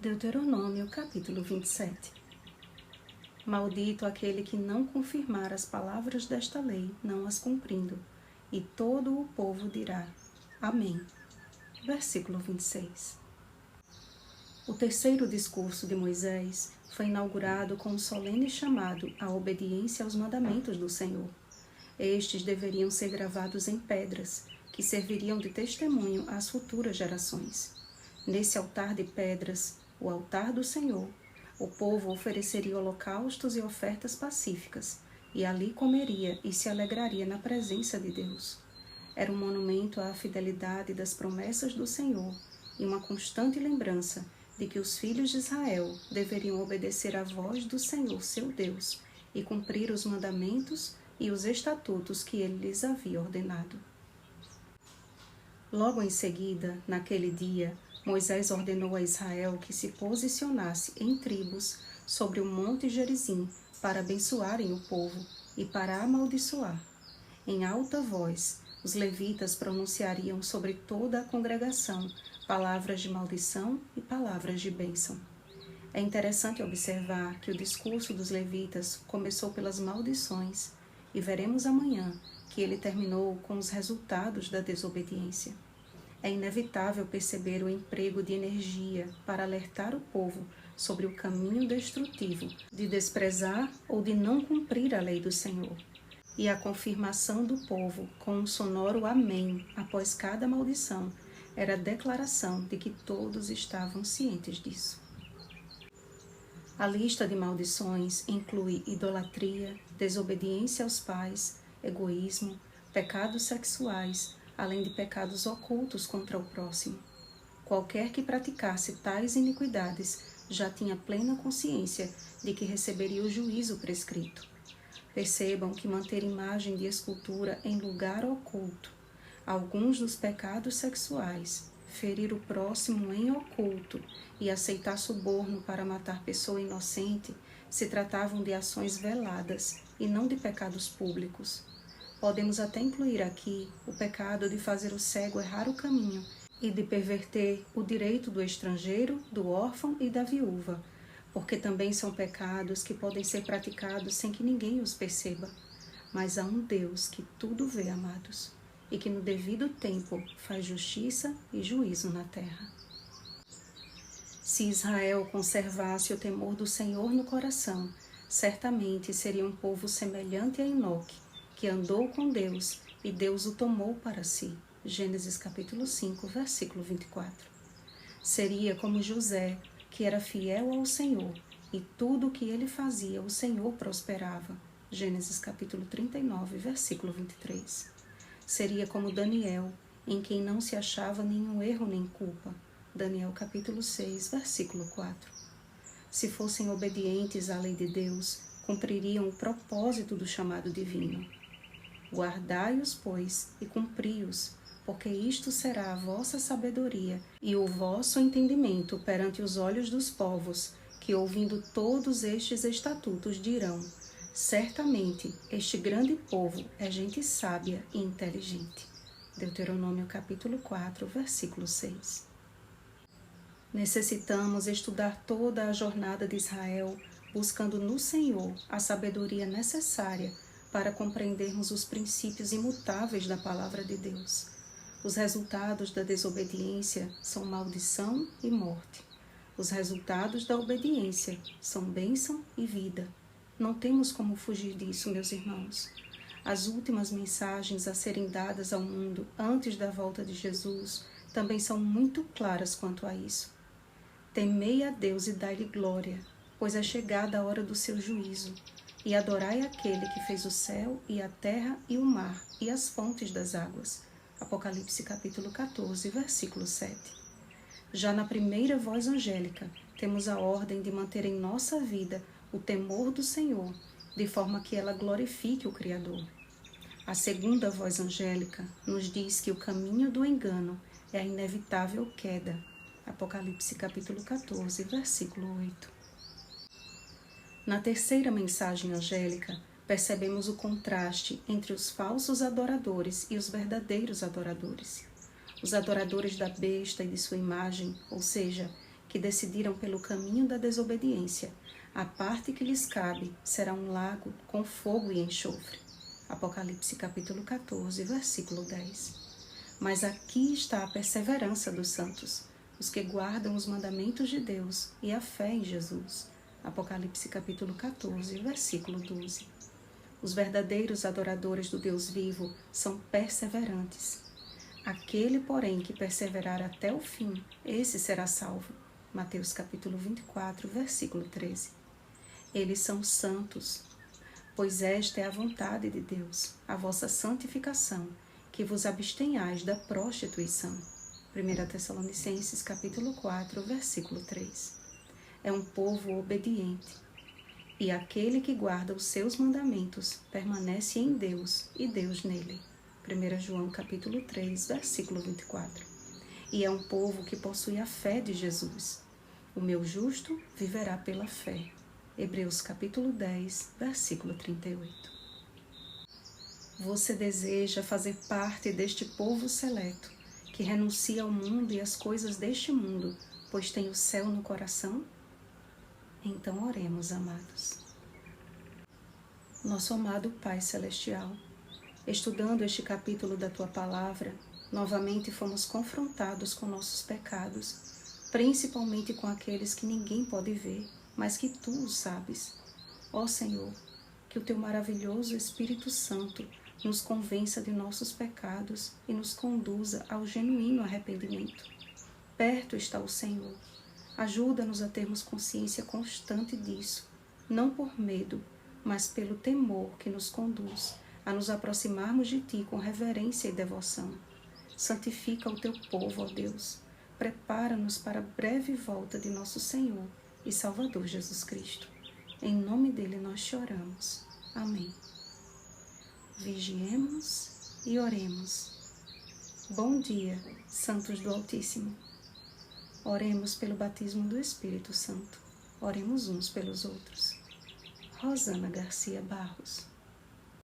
Deuteronômio capítulo 27. Maldito aquele que não confirmar as palavras desta lei, não as cumprindo, e todo o povo dirá, Amém. Versículo 26. O terceiro discurso de Moisés foi inaugurado com um solene chamado à obediência aos mandamentos do Senhor. Estes deveriam ser gravados em pedras, que serviriam de testemunho às futuras gerações. Nesse altar de pedras, o altar do Senhor, o povo ofereceria holocaustos e ofertas pacíficas, e ali comeria e se alegraria na presença de Deus. Era um monumento à fidelidade das promessas do Senhor e uma constante lembrança de que os filhos de Israel deveriam obedecer à voz do Senhor, seu Deus, e cumprir os mandamentos e os estatutos que ele lhes havia ordenado. Logo em seguida, naquele dia, Moisés ordenou a Israel que se posicionasse em tribos sobre o monte Gerizim para abençoarem o povo e para amaldiçoar. Em alta voz, os levitas pronunciariam sobre toda a congregação palavras de maldição e palavras de bênção. É interessante observar que o discurso dos levitas começou pelas maldições e veremos amanhã que ele terminou com os resultados da desobediência. É inevitável perceber o emprego de energia para alertar o povo sobre o caminho destrutivo de desprezar ou de não cumprir a lei do Senhor. E a confirmação do povo com um sonoro amém após cada maldição era a declaração de que todos estavam cientes disso. A lista de maldições inclui idolatria, desobediência aos pais, egoísmo, pecados sexuais, além de pecados ocultos contra o próximo. Qualquer que praticasse tais iniquidades já tinha plena consciência de que receberia o juízo prescrito. Percebam que manter imagem de escultura em lugar oculto, alguns dos pecados sexuais, ferir o próximo em oculto e aceitar suborno para matar pessoa inocente se tratavam de ações veladas e não de pecados públicos. Podemos até incluir aqui o pecado de fazer o cego errar o caminho e de perverter o direito do estrangeiro, do órfão e da viúva, porque também são pecados que podem ser praticados sem que ninguém os perceba. Mas há um Deus que tudo vê, amados, e que no devido tempo faz justiça e juízo na terra. Se Israel conservasse o temor do Senhor no coração, certamente seria um povo semelhante a Enoque, que andou com Deus e Deus o tomou para si. Gênesis capítulo 5, versículo 24. Seria como José, que era fiel ao Senhor, e tudo o que ele fazia o Senhor prosperava. Gênesis capítulo 39, versículo 23. Seria como Daniel, em quem não se achava nenhum erro nem culpa. Daniel capítulo 6, versículo 4. Se fossem obedientes à lei de Deus, cumpririam o propósito do chamado divino. Guardai-os, pois, e cumpri-os, porque isto será a vossa sabedoria e o vosso entendimento perante os olhos dos povos, que ouvindo todos estes estatutos dirão, certamente este grande povo é gente sábia e inteligente. Deuteronômio capítulo 4, versículo 6. Necessitamos estudar toda a jornada de Israel, buscando no Senhor a sabedoria necessária para compreendermos os princípios imutáveis da palavra de Deus. Os resultados da desobediência são maldição e morte. Os resultados da obediência são bênção e vida. Não temos como fugir disso, meus irmãos. As últimas mensagens a serem dadas ao mundo antes da volta de Jesus também são muito claras quanto a isso. Temei a Deus e dai-lhe glória, pois é chegada a hora do seu juízo. E adorai aquele que fez o céu e a terra e o mar e as fontes das águas. Apocalipse capítulo 14, versículo 7. Já na primeira voz angélica, temos a ordem de manter em nossa vida o temor do Senhor, de forma que ela glorifique o Criador. A segunda voz angélica nos diz que o caminho do engano é a inevitável queda. Apocalipse capítulo 14, versículo 8. Na terceira mensagem angélica, percebemos o contraste entre os falsos adoradores e os verdadeiros adoradores. Os adoradores da besta e de sua imagem, ou seja, que decidiram pelo caminho da desobediência, a parte que lhes cabe será um lago com fogo e enxofre. Apocalipse capítulo 14, versículo 10. Mas aqui está a perseverança dos santos, os que guardam os mandamentos de Deus e a fé em Jesus. Apocalipse capítulo 14, versículo 12. Os verdadeiros adoradores do Deus vivo são perseverantes. Aquele, porém, que perseverar até o fim, esse será salvo. Mateus capítulo 24, versículo 13. Eles são santos, pois esta é a vontade de Deus, a vossa santificação, que vos abstenhais da prostituição. 1 Tessalonicenses capítulo 4, versículo 3. É um povo obediente, e aquele que guarda os seus mandamentos permanece em Deus e Deus nele. 1 João capítulo 3, versículo 24. E é um povo que possui a fé de Jesus. O meu justo viverá pela fé. Hebreus capítulo 10, versículo 38. Você deseja fazer parte deste povo seleto, que renuncia ao mundo e às coisas deste mundo, pois tem o céu no coração? Então oremos, amados. Nosso amado Pai Celestial, estudando este capítulo da Tua Palavra, novamente fomos confrontados com nossos pecados, principalmente com aqueles que ninguém pode ver, mas que Tu os sabes. Ó Senhor, que o Teu maravilhoso Espírito Santo nos convença de nossos pecados e nos conduza ao genuíno arrependimento. Perto está o Senhor. Ajuda-nos a termos consciência constante disso, não por medo, mas pelo temor que nos conduz a nos aproximarmos de Ti com reverência e devoção. Santifica o Teu povo, ó Deus. Prepara-nos para a breve volta de nosso Senhor e Salvador Jesus Cristo. Em nome dele nós te oramos. Amém. Vigiemos e oremos. Bom dia, santos do Altíssimo. Oremos pelo batismo do Espírito Santo. Oremos uns pelos outros. Rosana Garcia Barros.